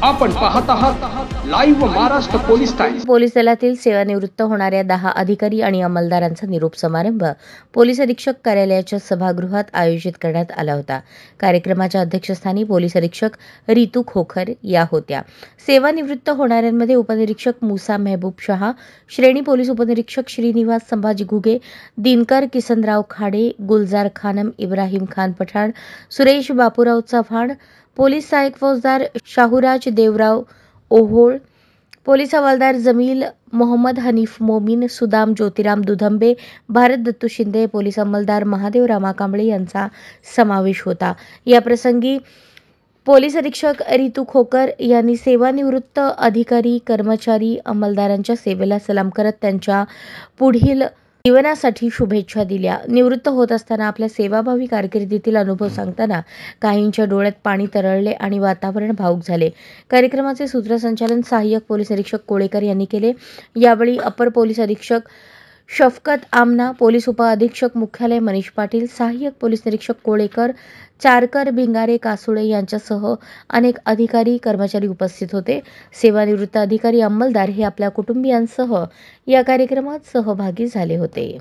आपण पाहत आहात live Maharashtra police times. Police दलातील सेवानिवृत्त होणाऱ्या 10 अधिकारी आणि अंमलदारांचा निरोप समारंभ पोलीस अधीक्षक कार्यालयाच्या सभागृहात आयोजित करण्यात आला होता। कार्यक्रमाच्या अध्यक्षस्थानी पोलीस अधीक्षक रितू खोखर या होत्या। सेवानिवृत्त होणाऱ्यांमध्ये उपनिरीक्षक मुसा मेहबूब शहा, श्रेणी पोलीस उपनिरीक्षक श्रीनिवास संभाजी घुगे, दिनकर किसनराव खाडे, गुलजार खानम इब्राहिम खान पठाण, सुरेश बापूराव चव्हाण, पोलीस सहाय्यक फौजदार शाहूराज देवराव ओहोळ, पोलीस हवालदार जमील मोहम्मद हनीफ मोमीन, सुदाम ज्योतिराम दुधंबे, भारत दत्तू शिंदे, पोलीस अंमलदार महादेव रामा कांबळे यांचा समावेश होता। या प्रसंगी पोलीस अधीक्षक रितू खोकर यांनी सेवानिवृत्त अधिकारी, कर्मचारी, अंमलदारांच्या सेवेला सलाम करत त्यांच्या पुढील जीवनासाठी शुभेच्छा दिल्या। निवृत्त होत असताना आपल्या सेवाभावी कारकिर्दीतील अनुभव सांगताना काहींच्या डोळ्यात पाणी तरळले आणि वातावरण भावुक झाले। कार्यक्रमाचे सूत्रसंचालन सहाय्यक पोलीस अधीक्षक कोळेकर यांनी केले। यावेळी अपर पोलीस अधीक्षक शफकत आमना, पोलीस उपअधीक्षक मुख्यालय मनीष पाटील, सहाय्यक पोलीस निरीक्षक कोळेकर, चारकर, भिंगारे, कासुळे यांच्यासह अनेक अधिकारी, कर्मचारी उपस्थित होते। सेवानिवृत्त अधिकारी, अंमलदार हे आपल्या कुटुंबियांसह या कार्यक्रमात सहभागी झाले होते।